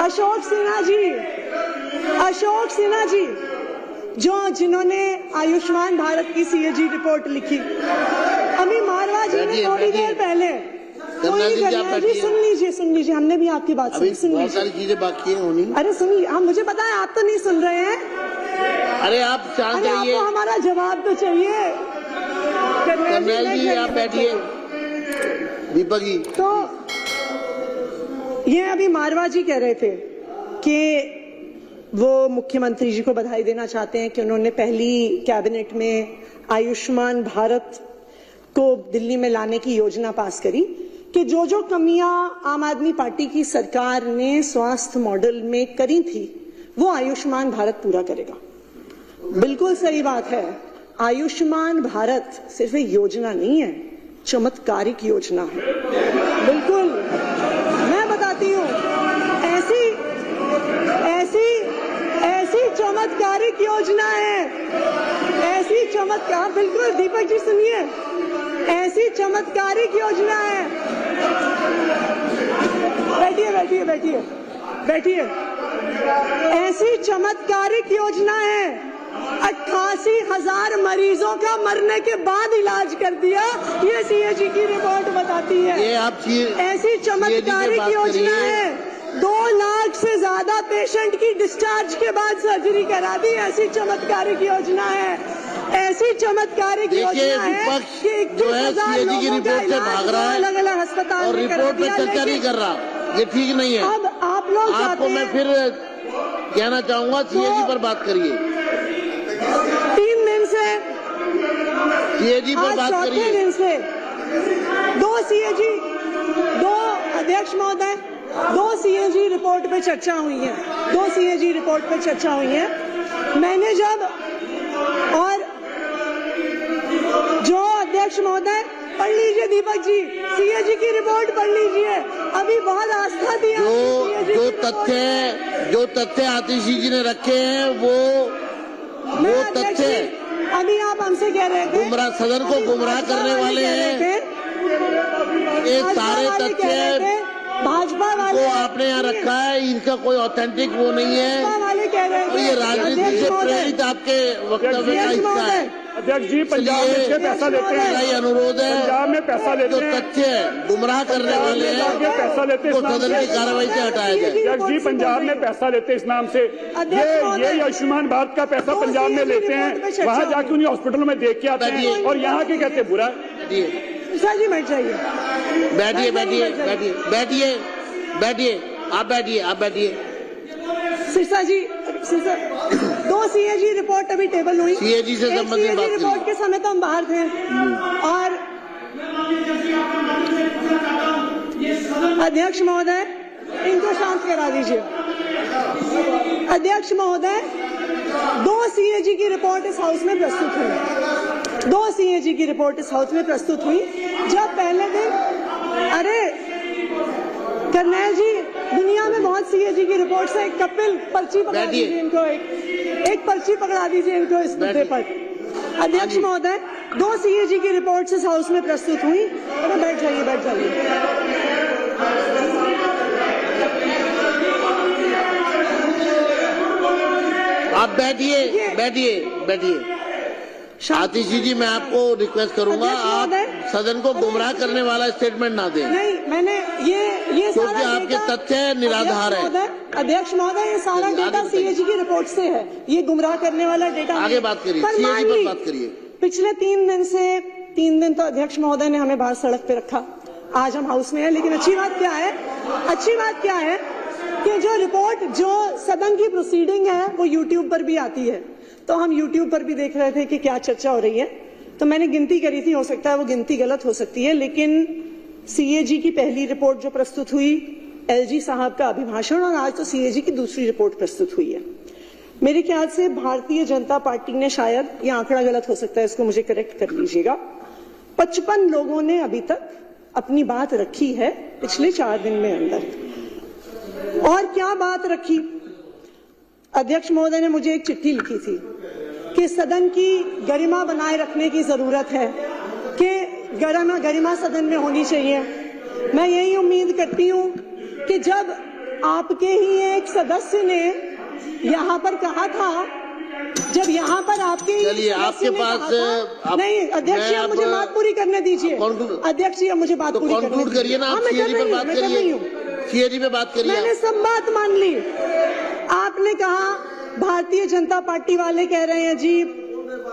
अशोक सिन्हा जी जिन्होंने आयुष्मान भारत की CAG report लिखी, अभी मारवा जी ने थोड़ी देर पहले, जी सुन लीजिए, हमने भी आपकी बात सुनी, बहुत सारी चीजें बाकी हैं होनी। अरे सुनिए, हम, मुझे पता है आप तो नहीं सुन रहे हैं। अरे आप शांत रहिए, आपको हमारा जवाब तो चाहिए। कर्नल जी आप बैठिए। दीपक जी, तो ये अभी मारवा जी कह रहे थे कि वो मुख्यमंत्री जी को बधाई देना चाहते हैं कि उन्होंने पहली कैबिनेट में आयुष्मान भारत को दिल्ली में लाने की योजना पास करी, कि जो कमियां आम आदमी पार्टी की सरकार ने स्वास्थ्य मॉडल में करी थी वो आयुष्मान भारत पूरा करेगा। बिल्कुल सही बात है। आयुष्मान भारत सिर्फ एक योजना नहीं है, चमत्कारिक योजना है। बिल्कुल, मैं बताती हूँ, ऐसी चमत्कारिक योजना है, ऐसी चमत्कार, बिल्कुल दीपक जी सुनिए, ऐसी चमत्कारिक योजना है। बैठिए। ऐसी चमत्कारिक योजना है, 88,000 मरीजों का मरने के बाद इलाज कर दिया, ये सीएजी की रिपोर्ट बताती है। ये आप ऐसी चमत्कारिक योजना है, 2 लाख से ज्यादा पेशेंट की डिस्चार्ज के बाद सर्जरी करा दी, ऐसी चमत्कारिक योजना है। ऐसी चमत्कारिक योजना है कि 21,000 लोगों का इलाज अलग-अलग अस्पताल और रिपोर्ट पे चर्चा नहीं कर रहा, ये ठीक नहीं है। अब आप लोग आपको मैं फिर कहना चाहूंगा, सीएजी पर बात करिए। 3 दिन से सीएजी पर बात करिए। 4 दिन से 2 सीएजी, 2 अध्यक्ष महोदय, 2 सीएजी रिपोर्ट पे चर्चा हुई है, 2 सीएजी रिपोर्ट पे चर्चा हुई है। मैंने जब, और जो अध्यक्ष महोदय, पढ़ लीजिए दीपक जी, सीएजी की रिपोर्ट पढ़ लीजिए, अभी बहुत आस्था दी जो तथ्य आतिशी जी ने रखे हैं वो तथ्य अभी आप हमसे कह रहे थे गुमराह, सदन को गुमराह करने वाले हैं। ये सारे तथ्य भाजपा वाले को आपने यहाँ रखा है, इनका कोई ऑथेंटिक वो नहीं है, वाले कह रहे और ये राजनीति से प्रेरित आपके वक्तव्य का हिस्सा है। अध्यक्ष जी, पंजाब में पैसा लेते हैं, यही अनुरोध है, पंजाब में पैसा लेते जो हैं, तथ्य गुमराह करने वाले हैं पैसा लेते वो सदन की कार्रवाई से हटाया जाए। अध्यक्ष जी, पंजाब में पैसा लेते इस नाम से, ये आयुष्मान भारत का पैसा पंजाब में लेते हैं, वहाँ जाके उन्हें हॉस्पिटलों में देख के आते हैं, और यहाँ के कहते हैं बुरा। जी बैठ जाइए, आप बैठिए। सिरसा जी, 2 सीएजी रिपोर्ट अभी टेबल हुई, सीएजी से संबंधित बात रिपोर्ट के समय तो हम बाहर थे, और अध्यक्ष महोदय इनको शांत करा दीजिए। अध्यक्ष महोदय, 2 सीएजी की रिपोर्ट इस हाउस में प्रस्तुत हुई, 2 सीएजी की रिपोर्ट इस हाउस में प्रस्तुत हुई। जब पहले दिन, अरे कर्नल जी, दुनिया में बहुत सीएजी की रिपोर्ट से, कपिल पर्ची पकड़ा दीजिए इनको, एक पर्ची पकड़ा दीजिए इनको इस मुद्दे पर। अध्यक्ष महोदय, 2 सीएजी की रिपोर्ट इस हाउस में प्रस्तुत हुई। तो बैठ जाइए। आप बैठिए। आतिशी जी, मैं आपको रिक्वेस्ट करूंगा, आप सदन को गुमराह करने वाला स्टेटमेंट ना दें। नहीं, मैंने ये क्योंकि आपके तथ्य निराधार है। अध्यक्ष महोदय, ये सारा डेटा सीएजी की रिपोर्ट से है, ये गुमराह करने वाला डेटा। आगे बात करिए, सीएजी पर बात करिए। पिछले 3 दिन तो अध्यक्ष महोदय ने हमें बाहर सड़क पे रखा, आज हम हाउस में हैं, लेकिन अच्छी बात क्या है कि जो रिपोर्ट, जो सदन की प्रोसीडिंग है, वो यूट्यूब पर भी आती है, तो हम यूट्यूब पर भी देख रहे थे कि क्या चर्चा हो रही है। तो मैंने गिनती करी थी, हो सकता है वो गिनती गलत हो सकती है, लेकिन सीएजी की पहली रिपोर्ट जो प्रस्तुत हुई, एलजी साहब का अभिभाषण, और आज तो सीएजी की दूसरी रिपोर्ट प्रस्तुत हुई है। मेरे ख्याल से भारतीय जनता पार्टी ने, शायद ये आंकड़ा गलत हो सकता है, इसको मुझे करेक्ट कर लीजिएगा, 55 लोगों ने अभी तक अपनी बात रखी है पिछले 4 दिन में अंदर। और क्या बात रखी? अध्यक्ष महोदय ने मुझे एक चिट्ठी लिखी थी कि सदन की गरिमा बनाए रखने की जरूरत है, कि गरिमा सदन में होनी चाहिए। मैं यही उम्मीद करती हूं कि जब आपके ही एक सदस्य ने यहाँ पर कहा था, जब यहाँ पर आपके ही चलिए, सदस्य आपके ने पास कहा था, नहीं अध्यक्ष जी, आप मुझे बात पूरी करने दीजिए। अध्यक्ष जी, आप मुझे बात पूरी करने कंक्लूड करिए ना, आप मैं कर सीएजी पर रही हूँ, बात मैं कर रही करिए, हूँ। सीएजी पे बात करिए। मैंने सब बात मान ली। आपने कहा भारतीय जनता पार्टी वाले कह रहे हैं जी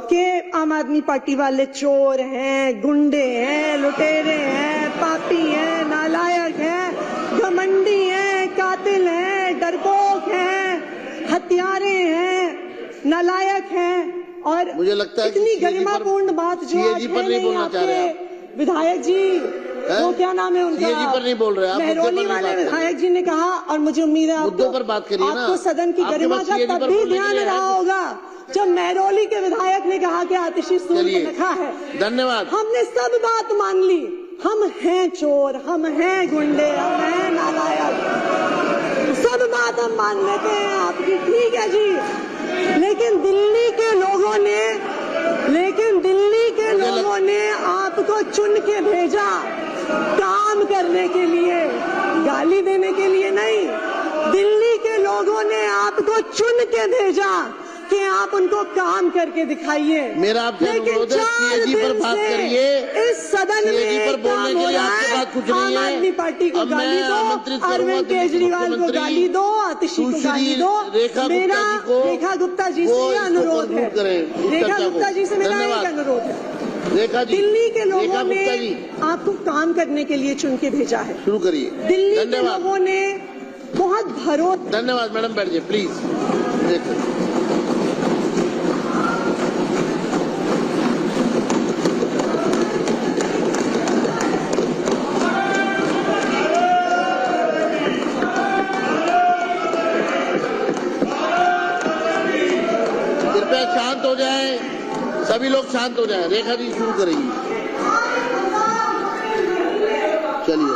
कि आम आदमी पार्टी वाले चोर हैं, गुंडे हैं, लुटेरे हैं, पापी हैं, नालायक हैं, घमंडी हैं, कातिल हैं, डरपोक हैं, हत्यारे हैं, नालायक हैं। और मुझे लगता है इतनी गरिमापूर्ण बात जो आज सीएजी पर है नहीं नहीं बोलना चाह रहे आपके विधायक जी, वो क्या नाम है उनका, सीएजी पर नहीं बोल रहे आप, मेहरौली वाले विधायक जी ने कहा, और मुझे उम्मीद है मुद्दों पर बात करिए ना। आपको सदन की आपके गरिमा पास का सीएजी तब पर भी बोलने के ध्यान लिए रहा है। होगा जब मेहरौली के विधायक ने कहा कि आतिशी सूर चलिए, को रखा है। धन्यवाद। हमने सब बात मान ली, हम हैं चोर, हम हैं गुंडे, हम हैं नालायक, सब बात हम मान लेते हैं आपकी, ठीक है जी। लेकिन दिल्ली के लोगों ने आपको चुन के भेजा काम करने के लिए, गाली देने के लिए नहीं। दिल्ली के लोगों ने आपको चुन के भेजा कि आप उनको काम करके दिखाइए। मेरा आपसे अनुरोध है, सीएजी पर बात करिए। इस सदन सीएजी में पर बोलने के लिए आपके पास कुछ नहीं आम है। आदमी पार्टी को अब मैं गाली आमंत्रित दो, करूंगा अरविंद दिल्ली के केजरीवाल को मुख्यमंत्री गाली दो, आतिशी को सुश्री गाली दो। रेखा मेरा गुप्ता जी को रेखा गुप्ता जी वो से ये इसको अनुरोध है, conclude करें, इस रेखा चर्चा को। गुप्ता जी से मेरा धन्यवाद। एक अनुरोध है। रेखा जी, दिल्ली के लोगों रेखा ने गुप्ता जी, आपको काम करने के लिए चुन के भेजा है। शुरू करिए। दिल्ली के धन्यवाद, लोगों ने बहुत भरोसा। धन्यवाद। मैडम बैठिए प्लीज। देखो, कृपया शांत हो जाए, सभी लोग शांत हो जाए। रेखा जी शुरू करेंगी, चलिए।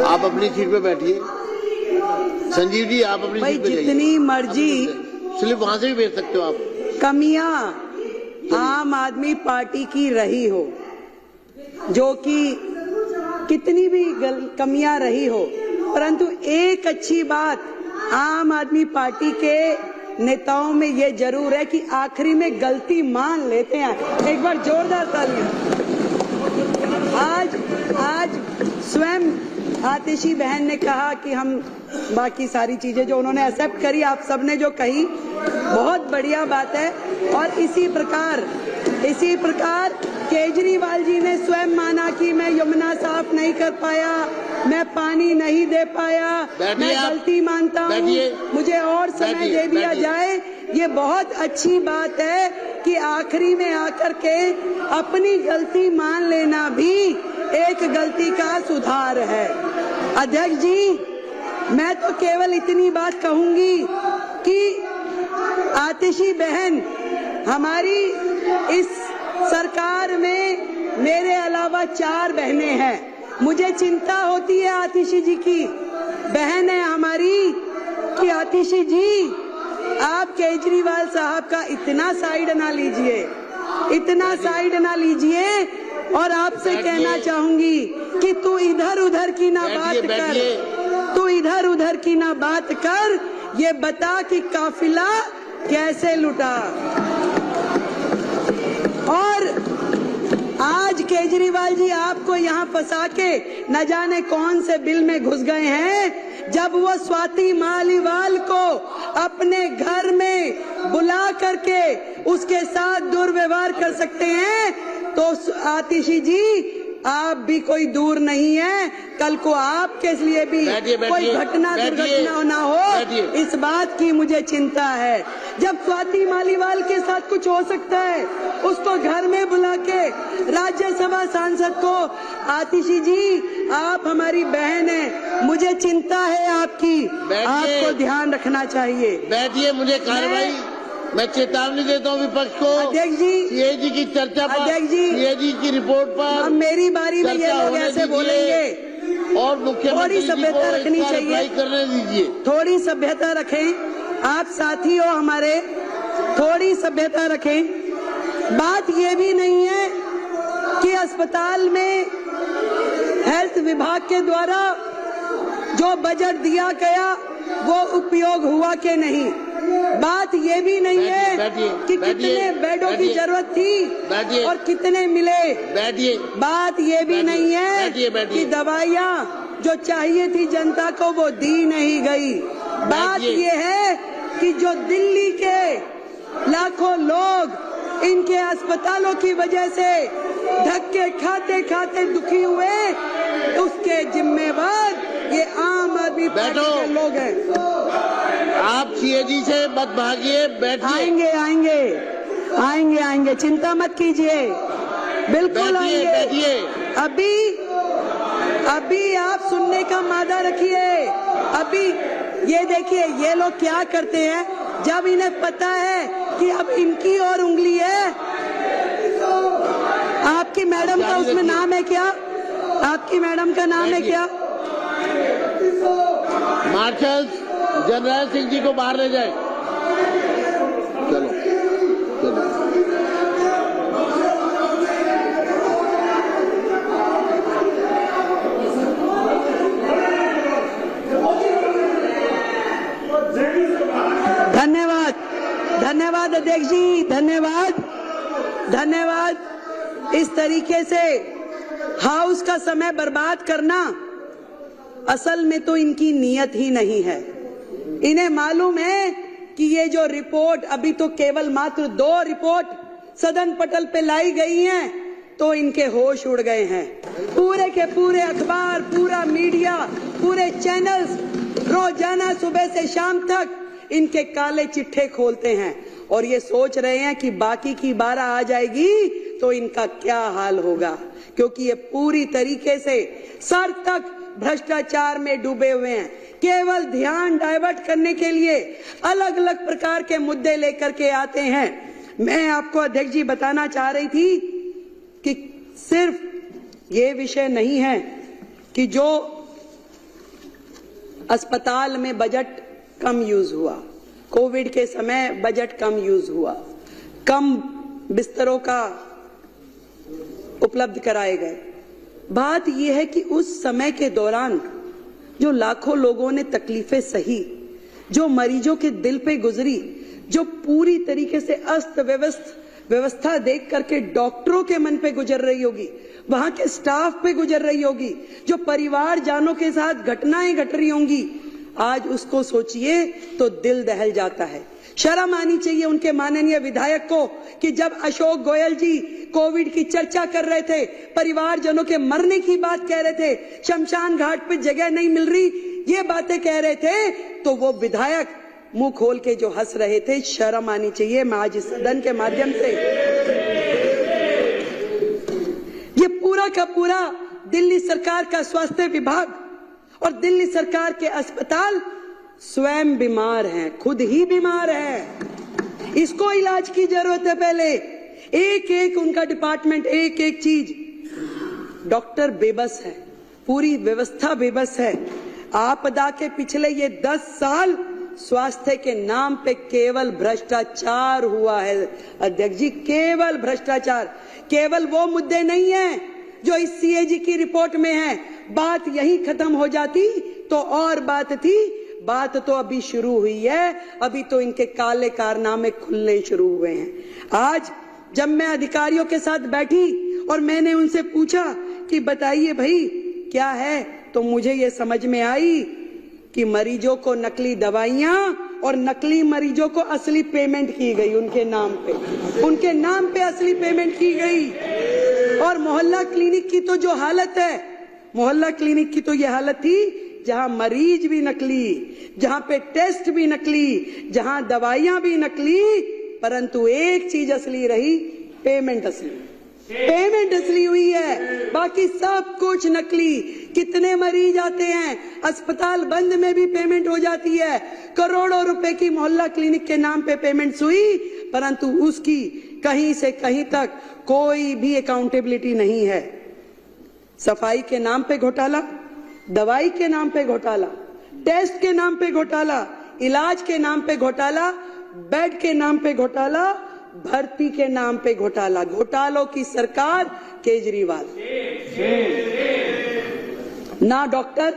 आप अपनी सीट पे बैठिए। संजीव जी, आप अपनी भाई सीट पे जाइए। जितनी मर्जी स्लिप वहां से भी भेज सकते हो आप। कमियां आम आदमी पार्टी की रही हो, जो कि कितनी भी कमियां रही हो, परंतु एक अच्छी बात आम आदमी पार्टी के नेताओं में ये जरूर है कि आखिरी में गलती मान लेते हैं। एक बार जोरदार तालियां। आज स्वयं आतिशी बहन ने कहा कि हम बाकी सारी चीजें जो उन्होंने एक्सेप्ट करी, आप सबने जो कही बहुत बढ़िया बात है। और इसी प्रकार केजरीवाल जी ने स्वयं माना कि मैं यमुना साफ नहीं कर पाया, मैं पानी नहीं दे पाया, मैं गलती मानता हूँ, मुझे और समय दे दिया जाए। ये बहुत अच्छी बात है कि आखिरी में आकर के अपनी गलती मान लेना भी एक गलती का सुधार है। अध्यक्ष जी, मैं तो केवल इतनी बात कहूंगी कि आतिशी बहन, हमारी इस सरकार में मेरे अलावा 4 बहनें हैं। मुझे चिंता होती है आतिशी जी की, बहन है हमारी, कि आतिशी जी आप केजरीवाल साहब का इतना साइड ना लीजिए, और आपसे कहना चाहूंगी कि तू इधर उधर की ना बात कर, ये बता कि काफिला कैसे लुटा। और आज केजरीवाल जी आपको यहाँ फंसा के न जाने कौन से बिल में घुस गए हैं। जब वो स्वाति मालीवाल को अपने घर में बुला करके उसके साथ दुर्व्यवहार कर सकते हैं, तो आतिशी जी आप भी कोई दूर नहीं है। कल को आपके लिए भी कोई दुर्घटना ना हो, इस बात की मुझे चिंता है। जब स्वाति मालीवाल के साथ कुछ हो सकता है, उसको घर में बुला के राज्यसभा सांसद को, आतिशी जी आप हमारी बहन है, मुझे चिंता है आपकी, आपको ध्यान रखना चाहिए। बैठिए, मुझे कार्रवाई, मैं चेतावनी देता हूँ विपक्ष को। अध्यक्ष जी, सीएजी की चर्चा पर, अध्यक्ष जी, सीएजी की रिपोर्ट पर अब मेरी बारी में ये लोग ऐसे बोलेंगे। और मुख्यमंत्री जी को सभ्यता रखनी इसका चाहिए। रिप्लाई करने दीजिए। थोड़ी सभ्यता रखें आप साथी हो हमारे, थोड़ी सभ्यता रखें। बात ये भी नहीं है कि अस्पताल में हेल्थ विभाग के द्वारा जो बजट दिया गया वो उपयोग हुआ कि नहीं। बात ये भी नहीं है कि कितने बेडों की जरूरत थी और कितने मिले। बात ये भी नहीं है कि दवाइयाँ जो चाहिए थी जनता को वो दी नहीं गई। बात ये है कि जो दिल्ली के लाखों लोग इनके अस्पतालों की वजह से धक्के खाते खाते दुखी हुए, उसके जिम्मेवार ये आम आदमी पार्टी के लोग हैं। आप सीएजी से मत भागिए, बैठिए। आएंगे आएंगे आएंगे आएंगे, चिंता मत कीजिए, बिल्कुल आएंगे। बैठिए। अभी आप सुनने का मादा रखिए। अभी ये देखिए ये लोग क्या करते हैं, जब इन्हें पता है कि अब इनकी और उंगली है। आपकी मैडम का उसमें नाम है क्या? आपकी मैडम का नाम है क्या? मार्शल जनरल सिंह जी को बाहर ले जाए। चलो चलो। धन्यवाद, धन्यवाद अध्यक्ष जी, धन्यवाद, धन्यवाद। इस तरीके से हाउस का समय बर्बाद करना असल में तो इनकी नीयत ही नहीं है। इन्हें मालूम है कि ये जो रिपोर्ट, अभी तो केवल मात्र 2 रिपोर्ट सदन पटल पे लाई गई हैं, तो इनके होश उड़ गए हैं। पूरे के पूरे अखबार, पूरा मीडिया, पूरे चैनल्स रोजाना सुबह से शाम तक इनके काले चिट्ठे खोलते हैं और ये सोच रहे हैं कि बाकी की 12 आ जाएगी तो इनका क्या हाल होगा, क्योंकि ये पूरी तरीके से सर तक भ्रष्टाचार में डूबे हुए हैं। केवल ध्यान डाइवर्ट करने के लिए अलग अलग प्रकार के मुद्दे लेकर के आते हैं। मैं आपको अध्यक्ष जी बताना चाह रही थी कि सिर्फ ये विषय नहीं है कि जो अस्पताल में बजट कम यूज हुआ, कोविड के समय बजट कम यूज हुआ, कम बिस्तरों का उपलब्ध कराए गए। बात यह है कि उस समय के दौरान जो लाखों लोगों ने तकलीफें सही, जो मरीजों के दिल पे गुजरी, जो पूरी तरीके से अस्त व्यवस्था देख करके डॉक्टरों के मन पे गुजर रही होगी, वहां के स्टाफ पे गुजर रही होगी, जो परिवार जानों के साथ घटनाएं घट रही होंगी, आज उसको सोचिए तो दिल दहल जाता है। शर्म आनी चाहिए उनके माननीय विधायक को कि जब अशोक गोयल जी कोविड की चर्चा कर रहे थे, परिवारजनों के मरने की बात कह रहे थे, शमशान घाट पे जगह नहीं मिल रही, ये बातें कह रहे थे, तो वो विधायक मुंह खोल के जो हंस रहे थे, शर्म आनी चाहिए। मैं आज इस सदन के माध्यम से ये पूरा का पूरा दिल्ली सरकार का स्वास्थ्य विभाग और दिल्ली सरकार के अस्पताल स्वयं बीमार हैं, खुद ही बीमार हैं। इसको इलाज की जरूरत है। पहले एक एक उनका डिपार्टमेंट, एक एक चीज, डॉक्टर बेबस है, पूरी व्यवस्था बेबस है। आपदा के पिछले ये 10 साल स्वास्थ्य के नाम पे केवल भ्रष्टाचार हुआ है अध्यक्ष जी, केवल भ्रष्टाचार। केवल वो मुद्दे नहीं है जो इस सीएजी की रिपोर्ट में है। बात यही खत्म हो जाती तो और बात थी, बात तो अभी शुरू हुई है। अभी तो इनके काले कारनामे खुलने शुरू हुए हैं। आज जब मैं अधिकारियों के साथ बैठी और मैंने उनसे पूछा कि बताइए भाई क्या है, तो मुझे ये समझ में आई कि मरीजों को नकली दवाइयां और नकली मरीजों को असली पेमेंट की गई उनके नाम पे असली पेमेंट की गई। और मोहल्ला क्लिनिक की तो जो हालत है, मोहल्ला क्लिनिक की तो ये हालत थी जहां मरीज भी नकली, जहां पे टेस्ट भी नकली, जहां दवाइयां भी नकली, परंतु एक चीज असली रही, पेमेंट असली। पेमेंट असली हुई है, बाकी सब कुछ नकली। कितने मरीज आते हैं, अस्पताल बंद में भी पेमेंट हो जाती है। करोड़ों रुपए की मोहल्ला क्लिनिक के नाम पे पेमेंट्स हुई, परंतु उसकी कहीं से कहीं तक कोई भी अकाउंटेबिलिटी नहीं है। सफाई के नाम पे घोटाला, दवाई के नाम पे घोटाला, टेस्ट के नाम पे घोटाला, इलाज के नाम पे घोटाला, बेड के नाम पे घोटाला, भर्ती के नाम पे घोटाला। घोटालों की सरकार केजरीवाल। ना डॉक्टर,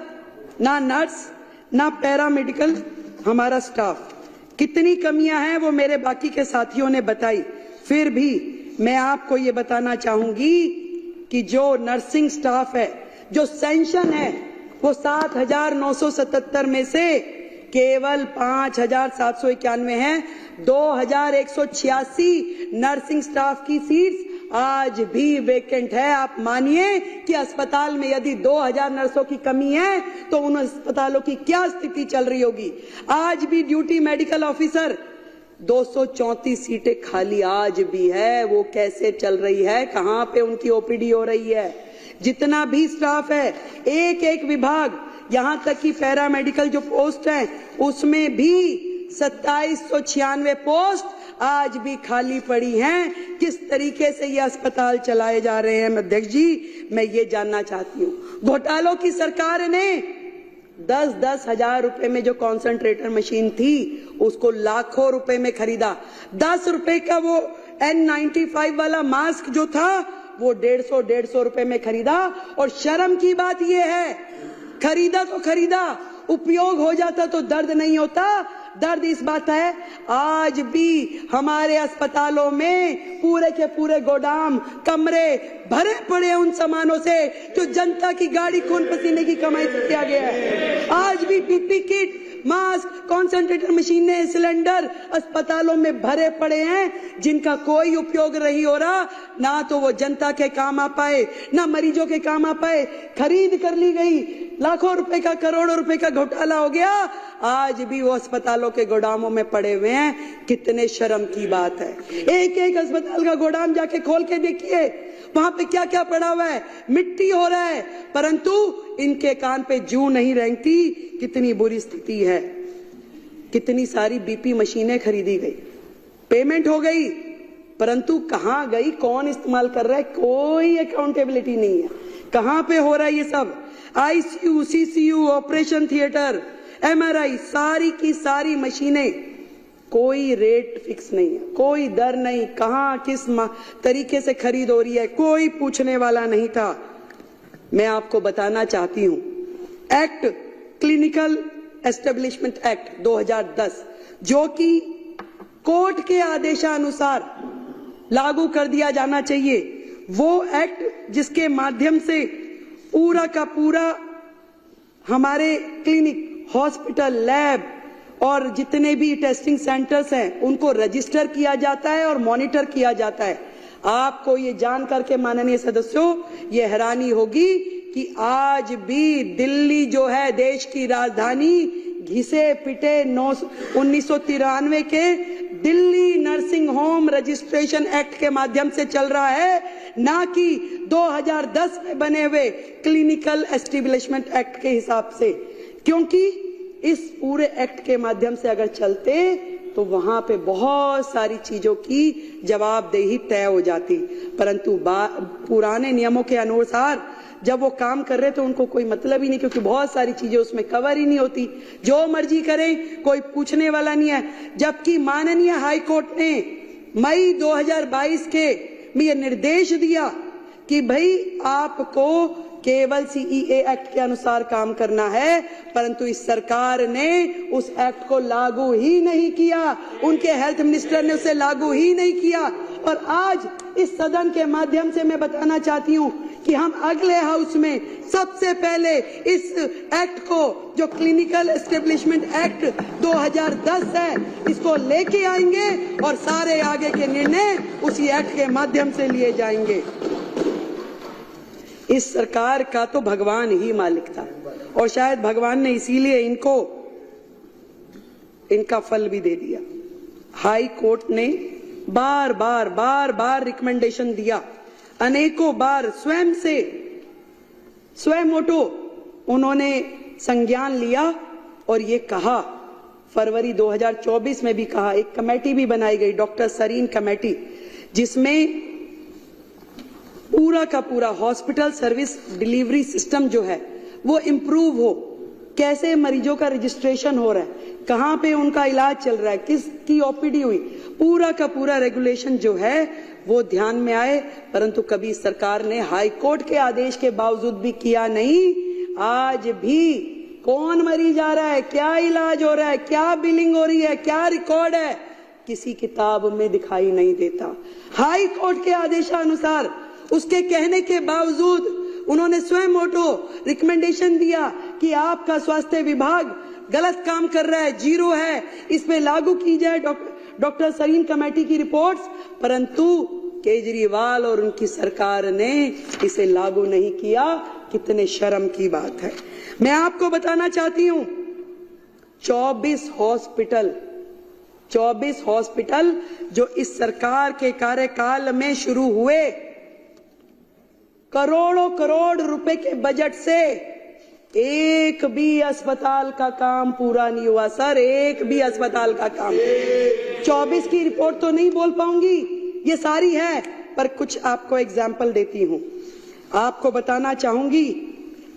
ना नर्स, ना पैरामेडिकल हमारा स्टाफ। कितनी कमियां हैं वो मेरे बाकी के साथियों ने बताई। फिर भी मैं आपको ये बताना चाहूंगी कि जो नर्सिंग स्टाफ है, जो सेंशन है, वो 7,977 में से केवल 5,791 हैं। 2,186 नर्सिंग स्टाफ की सीट्स आज भी वेकेंट है। आप मानिए कि अस्पताल में यदि 2,000 नर्सों की कमी है तो उन अस्पतालों की क्या स्थिति चल रही होगी। आज भी ड्यूटी मेडिकल ऑफिसर 234 सीटें खाली आज भी है। वो कैसे चल रही है, कहां पे उनकी ओपीडी हो रही है। जितना भी स्टाफ है, एक एक विभाग, यहां तक कि पैरामेडिकल जो पोस्ट है उसमें भी 2796 पोस्ट आज भी खाली पड़ी हैं। किस तरीके से ये अस्पताल चलाए जा रहे हैं अध्यक्ष जी, मैं ये जानना चाहती हूँ। घोटालों की सरकार ने 10-10 हजार रुपए में जो कॉन्सेंट्रेटर मशीन थी उसको लाखों रुपए में खरीदा। 10 रुपए का वो N95 वाला मास्क जो था वो 150 रुपए में खरीदा। और शर्म की बात ये है, खरीदा तो खरीदा, उपयोग हो जाता तो दर्द नहीं होता। दर्द इस बात है, आज भी हमारे अस्पतालों में पूरे के पूरे गोदाम, कमरे भरे पड़े उन सामानों से जो जनता की गाड़ी खून पसीने की कमाई से किया गया है। आज भी पीपी किट, मास्क, कॉन्सेंट्रेटर मशीनें, सिलेंडर अस्पतालों में भरे पड़े हैं जिनका कोई उपयोग नहीं हो रहा। ना तो वो जनता के काम आ पाए, ना मरीजों के काम आ पाए। खरीद कर ली गई, लाखों रुपए का, करोड़ों रुपए का घोटाला हो गया। आज भी वो अस्पतालों के गोदामों में पड़े हुए हैं। कितने शर्म की बात है। एक एक अस्पताल का गोदाम जाके खोल के देखिए, वहां पे क्या क्या पड़ा हुआ है। मिट्टी हो रहा है, परंतु इनके कान पे जूं नहीं रेंगती। कितनी बुरी स्थिति है। कितनी सारी बीपी मशीनें खरीदी गई, पेमेंट हो गई, परंतु कहां गई, कौन इस्तेमाल कर रहा है, कोई अकाउंटेबिलिटी नहीं है। कहां पे हो रहा है ये सब। ICU, CCU, operation theatre, MRI, सारी की सारी मशीनें, कोई रेट फिक्स नहीं है, कोई दर नहीं, कहां किस तरीके से खरीद हो रही है, कोई पूछने वाला नहीं था। मैं आपको बताना चाहती हूं, एक्ट, क्लिनिकल एस्टेब्लिशमेंट एक्ट 2010, जो कि कोर्ट के आदेशानुसार लागू कर दिया जाना चाहिए, वो एक्ट जिसके माध्यम से पूरा का पूरा हमारे क्लिनिक, हॉस्पिटल, लैब और जितने भी टेस्टिंग सेंटर्स हैं उनको रजिस्टर किया जाता है और मॉनिटर किया जाता है। आपको ये जान करके माननीय सदस्यों ये हैरानी होगी कि आज भी दिल्ली जो है देश की राजधानी, घिसे पिटे 1993 के Delhi nursing home registration act के माध्यम से चल रहा है, ना कि 2010 में बने हुए क्लिनिकल एस्टेब्लिशमेंट एक्ट के हिसाब से। क्योंकि इस पूरे एक्ट के माध्यम से अगर चलते तो वहां पे बहुत सारी चीजों की जवाबदेही तय हो जाती, परंतु पुराने नियमों के अनुसार जब वो काम कर रहे तो उनको कोई मतलब ही नहीं, क्योंकि बहुत सारी चीजें उसमें कवर ही नहीं होती। जो मर्जी करें, कोई पूछने वाला नहीं है। जबकि माननीय हाई कोर्ट ने मई 2022 के में यह निर्देश दिया कि भाई आपको केवल सीईए एक्ट के अनुसार काम करना है, परंतु इस सरकार ने उस एक्ट को लागू ही नहीं किया। उनके हेल्थ मिनिस्टर ने उसे लागू ही नहीं किया। और आज इस सदन के माध्यम से मैं बताना चाहती हूं कि हम अगले हाउस में सबसे पहले इस एक्ट को, जो क्लिनिकल एस्टेब्लिशमेंट एक्ट 2010 है, इसको लेके आएंगे और सारे आगे के निर्णय उसी एक्ट के माध्यम से लिए जाएंगे। इस सरकार का तो भगवान ही मालिक था और शायद भगवान ने इसीलिए इनको इनका फल भी दे दिया। हाई कोर्ट ने बार बार रिकमेंडेशन दिया, अनेकों बार स्वयं ओटो उन्होंने संज्ञान लिया और ये कहा, फरवरी 2024 में भी कहा, एक कमेटी भी बनाई गई, डॉक्टर सरीन कमेटी, जिसमें पूरा का पूरा हॉस्पिटल सर्विस डिलीवरी सिस्टम जो है वो इम्प्रूव हो, कैसे मरीजों का रजिस्ट्रेशन हो रहा है, कहाँ पे उनका इलाज चल रहा है, किसकी ओपीडी हुई, पूरा का पूरा रेगुलेशन जो है वो ध्यान में आए। परंतु कभी सरकार ने हाई कोर्ट के आदेश के बावजूद भी किया नहीं। आज भी कौन मरीज जा रहा है, क्या इलाज हो रहा है, क्या बिलिंग हो रही है, क्या रिकॉर्ड है, किसी किताब में दिखाई नहीं देता। हाई कोर्ट के आदेशानुसार उसके कहने के बावजूद उन्होंने स्वयं ऑटो रिकमेंडेशन दिया कि आपका स्वास्थ्य विभाग गलत काम कर रहा है, जीरो है, इस पे लागू की जाए डॉक्टर सरीन कमेटी की रिपोर्ट्स। परंतु केजरीवाल और उनकी सरकार ने इसे लागू नहीं किया। कितने शर्म की बात है। मैं आपको बताना चाहती हूं 24 हॉस्पिटल जो इस सरकार के कार्यकाल में शुरू हुए, करोड़ों करोड़ रुपए के बजट से एक भी अस्पताल का काम पूरा नहीं हुआ सर, एक भी अस्पताल का काम। 24 की रिपोर्ट तो नहीं बोल पाऊंगी, ये सारी है, पर कुछ आपको एग्जाम्पल देती हूं। आपको बताना चाहूंगी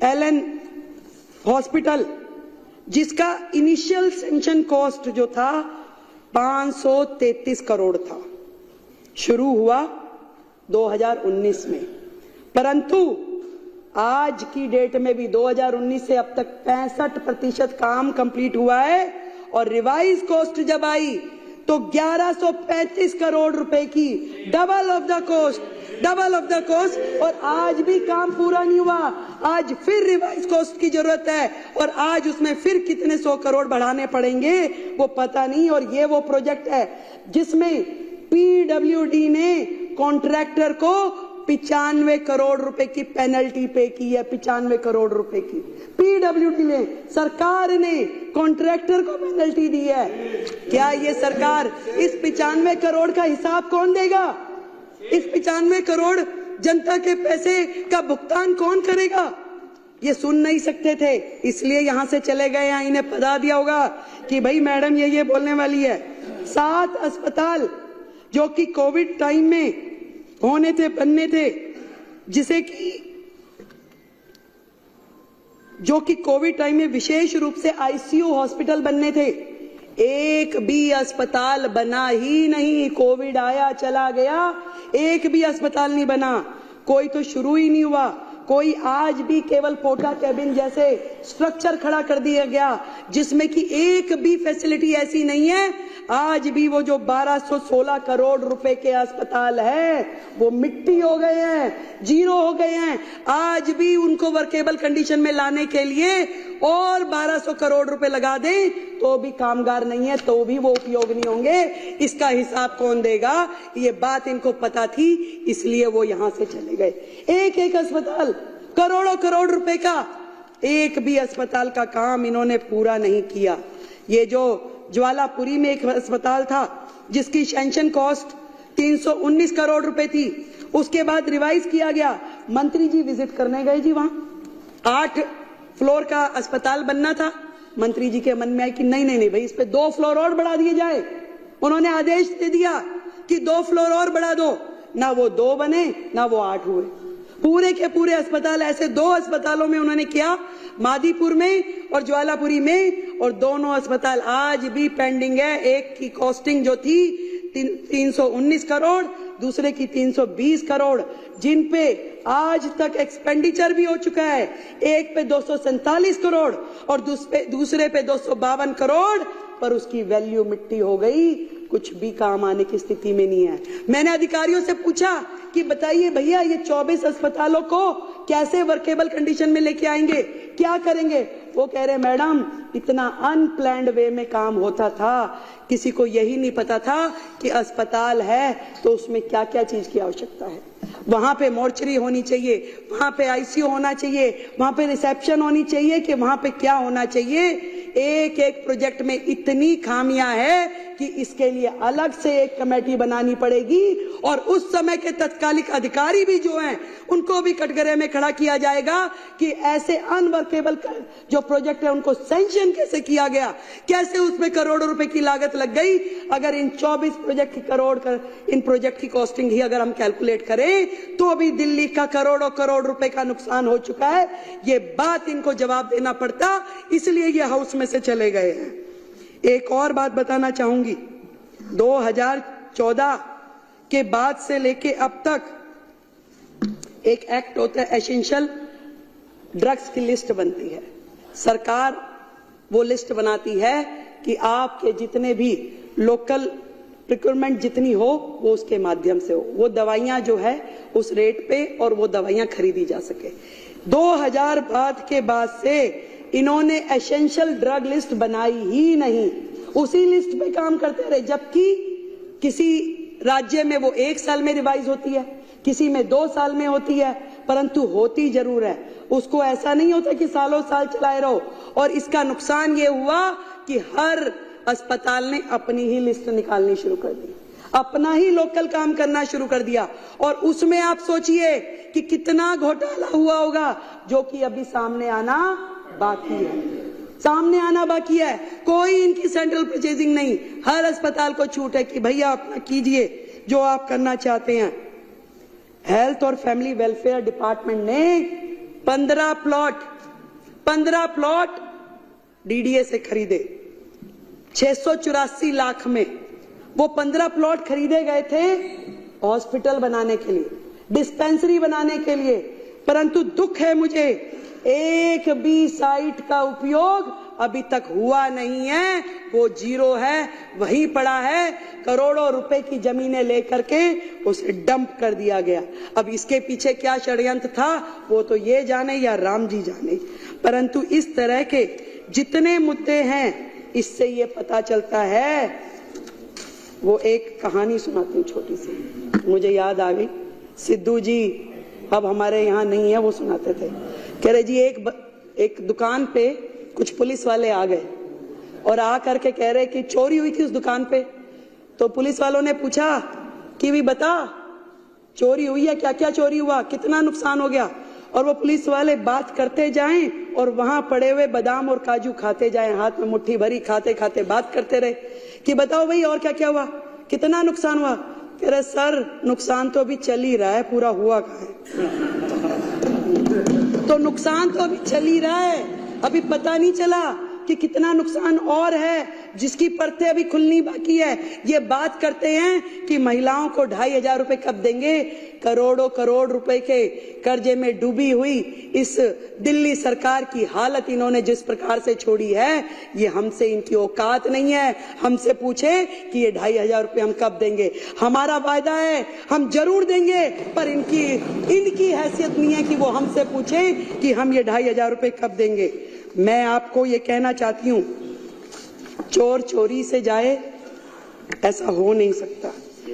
एलन हॉस्पिटल, जिसका इनिशियल सैंक्शन कॉस्ट जो था 533 करोड़ था, शुरू हुआ 2019 में, परंतु आज की डेट में भी 2019 से अब तक 65% काम कंप्लीट हुआ है। और रिवाइज कॉस्ट जब आई तो 1135 करोड़ रुपए की, डबल ऑफ द कॉस्ट, और आज भी काम पूरा नहीं हुआ। आज फिर रिवाइज कॉस्ट की जरूरत है और आज उसमें फिर कितने 100 करोड़ बढ़ाने पड़ेंगे वो पता नहीं। और ये वो प्रोजेक्ट है जिसमें पीडब्ल्यूडी ने कॉन्ट्रैक्टर को 95 करोड़ रुपए की पेनल्टी पे की है। 95 करोड़ रुपए की पीडब्ल्यूडी ने, सरकार ने कॉन्ट्रैक्टर को पेनल्टी दी है। क्या ये सरकार, इस 95 करोड़ का हिसाब कौन देगा? इस 95 करोड़ जनता के पैसे का भुगतान कौन करेगा? ये सुन नहीं सकते थे, इसलिए यहां से चले गए। यहाँ इन्हें पता दिया होगा कि भाई मैडम ये बोलने वाली है। 7 अस्पताल जो कि कोविड टाइम में होने थे, बनने थे, जो कि कोविड टाइम में विशेष रूप से आईसीयू हॉस्पिटल बनने थे, एक भी अस्पताल बना ही नहीं। कोविड आया चला गया, एक भी अस्पताल नहीं बना, कोई तो शुरू ही नहीं हुआ। कोई आज भी केवल पोटा कैबिन जैसे स्ट्रक्चर खड़ा कर दिया गया जिसमें कि एक भी फैसिलिटी ऐसी नहीं है। आज भी वो जो 1216 करोड़ रुपए के अस्पताल है वो मिट्टी हो गए हैं, जीरो हो गए हैं। आज भी उनको वर्केबल कंडीशन में लाने के लिए और 1200 करोड़ रुपए लगा दें तो भी कामगार नहीं है, तो भी वो उपयोग नहीं होंगे। इसका हिसाब कौन देगा? ये बात इनको पता थी, इसलिए वो यहां से चले गए। एक अस्पताल करोड़ों करोड़ रुपए का, एक भी अस्पताल का काम इन्होंने पूरा नहीं किया। ये जो ज्वालापुरी में एक अस्पताल था जिसकी सैंक्शन कॉस्ट 319 करोड़ रुपए थी, उसके बाद रिवाइज किया गया। मंत्री जी विजिट करने गए जी, वहां 8 फ्लोर का अस्पताल बनना था। मंत्री जी के मन में आया कि नहीं भाई, इस पे 2 फ्लोर और बढ़ा दिए जाए। उन्होंने आदेश दे दिया कि 2 फ्लोर और बढ़ा दो। ना वो 2 बने ना वो 8 हुए। पूरे के पूरे अस्पताल ऐसे 2 अस्पतालों में उन्होंने किया, मादीपुर में और ज्वालापुरी में, और दोनों अस्पताल आज भी पेंडिंग है। एक की कॉस्टिंग जो थी 319 करोड़, दूसरे की 320 करोड़, जिन पे आज तक एक्सपेंडिचर भी हो चुका है। एक पे 247 करोड़ और दूसरे पे 252 करोड़, पर उसकी वैल्यू मिट्टी हो गई, कुछ भी काम आने की स्थिति में नहीं है। मैंने अधिकारियों से पूछा कि बताइए भैया, ये 24 अस्पतालों को कैसे वर्केबल कंडीशन में लेके आएंगे, क्या करेंगे? वो कह रहे मैडम, इतना अनप्लैंड वे में काम होता था, किसी को यही नहीं पता था कि अस्पताल है तो उसमें क्या क्या चीज की आवश्यकता है। वहां पे मोर्चरी होनी चाहिए, वहां पे आईसीयू होना चाहिए, वहां पे रिसेप्शन होनी चाहिए, कि वहां पे क्या होना चाहिए। एक प्रोजेक्ट में इतनी खामियां है कि इसके लिए अलग से एक कमेटी बनानी पड़ेगी और उस समय के तत्कालिक अधिकारी भी जो हैं उनको भी कटघरे में खड़ा किया जाएगा कि ऐसे अनवर्केबल जो प्रोजेक्ट है उनको सैंक्शन कैसे किया गया, कैसे उसमें करोड़ों रुपए की लागत लग गई। अगर इन 24 प्रोजेक्ट की इन प्रोजेक्ट की कॉस्टिंग ही अगर हम कैलकुलेट करें तो भी दिल्ली का करोड़ों करोड़ रुपए का नुकसान हो चुका है। ये बात इनको जवाब देना पड़ता, इसलिए ये हाउस में से चले गए हैं। एक और बात बताना चाहूंगी, 2014 के बाद से लेके अब तक एक एक्ट होता है, एसेंशियल ड्रग्स की लिस्ट बनती है। सरकार वो लिस्ट बनाती है कि आपके जितने भी लोकल प्रिक्योरमेंट जितनी हो वो उसके माध्यम से हो, वो दवाइयां जो है उस रेट पे और वो दवाइयां खरीदी जा सके। 2000 के बाद से इन्होंने एसेंशियल ड्रग लिस्ट बनाई ही नहीं, उसी लिस्ट पे काम करते रहे। जबकि किसी राज्य में वो 1 साल में रिवाइज होती है, किसी में 2 साल में होती है, परंतु होती जरूर है। उसको ऐसा नहीं होता कि सालों साल चलाए रहो। और इसका नुकसान ये हुआ कि हर अस्पताल ने अपनी ही लिस्ट निकालनी शुरू कर दी, अपना ही लोकल काम करना शुरू कर दिया। और उसमें आप सोचिए कि कितना घोटाला हुआ होगा, जो कि अभी सामने आना बाकी है, सामने आना बाकी है। कोई इनकी सेंट्रल परचेजिंग नहीं, हर अस्पताल को छूट है कि भैया अपना कीजिए जो आप करना चाहते हैं। हेल्थ और फैमिली वेलफेयर डिपार्टमेंट ने 15 प्लॉट डीडीए से खरीदे 684 लाख में। वो 15 प्लॉट खरीदे गए थे हॉस्पिटल बनाने के लिए, डिस्पेंसरी बनाने के लिए, परंतु दुख है मुझे एक भी साइट का उपयोग अभी तक हुआ नहीं है, वो जीरो है, वहीं पड़ा है। करोड़ों रुपए की जमीनें लेकर के उसे डंप कर दिया गया। अब इसके पीछे क्या षड्यंत्र था वो तो ये जाने या राम जी जाने, परंतु इस तरह के जितने मुद्दे हैं इससे ये पता चलता है। वो एक कहानी सुनाती हूँ छोटी सी, मुझे याद आ गई। सिद्धू जी अब हमारे यहाँ नहीं है, वो सुनाते थे, कह रहे जी एक दुकान पे कुछ पुलिस वाले आ गए और आ करके कह रहे कि चोरी हुई थी उस दुकान पे। तो पुलिस वालों ने पूछा कि भी बता चोरी हुई है, क्या क्या चोरी हुआ, कितना नुकसान हो गया। और वो पुलिस वाले बात करते जाएं और वहां पड़े हुए बादाम और काजू खाते जाएं, हाथ में मुट्ठी भरी खाते खाते बात करते रहे कि बताओ भाई और क्या क्या हुआ, कितना नुकसान हुआ। कह रहे सर नुकसान तो अभी चल ही रहा है, पूरा हुआ कहाँ है। तो नुकसान तो अभी चल ही रहा है, अभी पता नहीं चला कि कितना नुकसान और है जिसकी परतें अभी खुलनी बाकी है। ये बात करते हैं कि महिलाओं को 2500 रुपए कब देंगे। करोड़ों करोड़ रुपए के कर्जे में डूबी हुई इस दिल्ली सरकार की हालत इन्होंने जिस प्रकार से छोड़ी है, ये हमसे इनकी औकात नहीं है। हमसे पूछे कि ये 2500 रुपए हम कब देंगे, हमारा वायदा है हम जरूर देंगे, पर इनकी हैसियत नहीं है कि वो हमसे पूछे कि हम ये 2500 रुपए कब देंगे। मैं आपको ये कहना चाहती हूँ, चोर चोरी से जाए ऐसा हो नहीं सकता।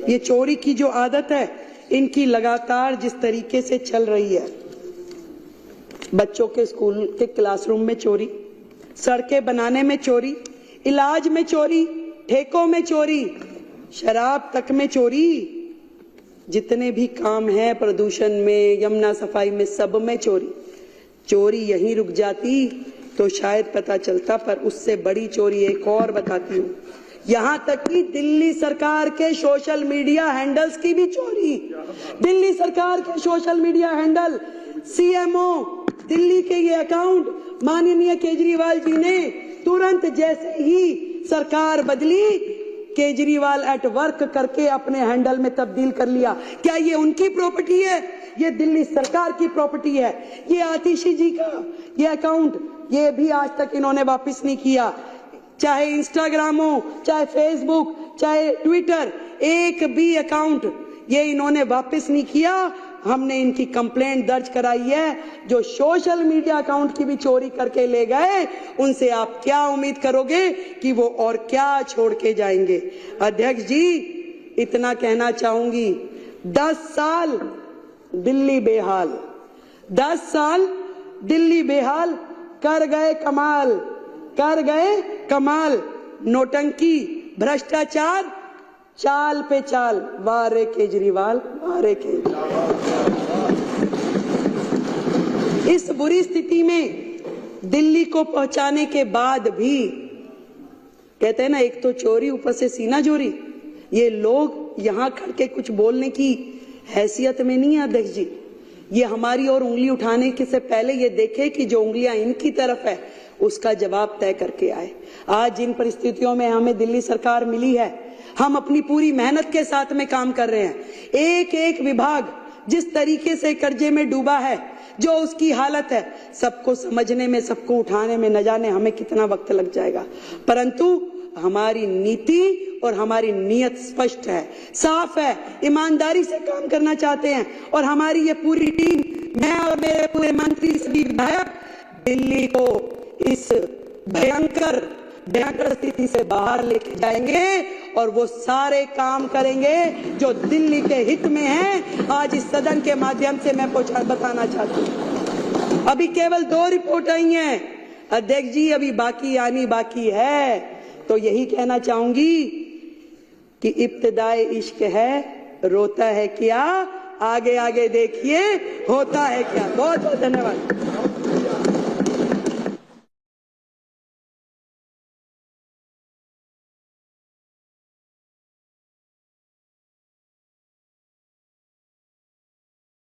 ये चोरी की जो आदत है इनकी लगातार जिस तरीके से चल रही है, बच्चों के स्कूल के क्लासरूम में चोरी, सड़कें बनाने में चोरी, इलाज में चोरी, ठेकों में चोरी, शराब तक में चोरी, जितने भी काम है प्रदूषण में, यमुना सफाई में, सब में चोरी। चोरी यहीं रुक जाती तो शायद पता चलता, पर उससे बड़ी चोरी एक और बताती हूँ। यहाँ तक कि दिल्ली सरकार के सोशल मीडिया हैंडल्स की भी चोरी। दिल्ली सरकार के social media handle, CMO Delhi के ये अकाउंट माननीय केजरीवाल जी ने तुरंत जैसे ही सरकार बदली, केजरीवाल एट वर्क करके अपने हैंडल में तब्दील कर लिया। क्या ये उनकी प्रॉपर्टी है? ये दिल्ली सरकार की प्रॉपर्टी है। ये आतिशी जी का ये अकाउंट, ये भी आज तक इन्होंने वापस नहीं किया। चाहे इंस्टाग्राम हो, चाहे फेसबुक, चाहे ट्विटर, एक भी अकाउंट ये इन्होंने वापस नहीं किया। हमने इनकी कंप्लेंट दर्ज कराई है। जो सोशल मीडिया अकाउंट की भी चोरी करके ले गए, उनसे आप क्या उम्मीद करोगे कि वो और क्या छोड़ के जाएंगे। अध्यक्ष जी, इतना कहना चाहूंगी, 10 साल दिल्ली बेहाल, 10 साल दिल्ली बेहाल, कर गए कमाल, कर गए कमाल। नोटंकी भ्रष्टाचार चाल पे चाल, वाह रे केजरीवाल, वाह रे केजरीवाल। इस बुरी स्थिति में दिल्ली को पहुंचाने के बाद भी कहते हैं ना, एक तो चोरी ऊपर से सीना चोरी। ये लोग यहां खड़के कुछ बोलने की हैसियत में नहीं है अध्यक्ष जी। ये हमारी ओर उंगली उठाने के से पहले ये देखे कि जो उंगलियां इनकी तरफ है उसका जवाब तय करके आए। आज जिन परिस्थितियों में हमें दिल्ली सरकार मिली है, हम अपनी पूरी मेहनत के साथ में काम कर रहे हैं। एक एक विभाग जिस तरीके से कर्जे में डूबा है, जो उसकी हालत है, सबको समझने में, सबको उठाने में न जाने हमें कितना वक्त लग जाएगा। परंतु हमारी नीति और हमारी नीयत स्पष्ट है, साफ है, ईमानदारी से काम करना चाहते हैं। और हमारी ये पूरी टीम, मैं और मेरे पूरे मंत्री, सभी विधायक दिल्ली को इस भयंकर स्थिति से बाहर लेके जाएंगे और वो सारे काम करेंगे जो दिल्ली के हित में है। आज इस सदन के माध्यम से मैं बताना चाहती हूँ, अभी केवल 2 रिपोर्ट आई हैं अध्यक्ष जी, अभी बाकी आनी बाकी है। तो यही कहना चाहूंगी कि इब्तिदाए इश्क है, रोता है क्या, आगे आगे देखिए होता है क्या। बहुत बहुत धन्यवाद।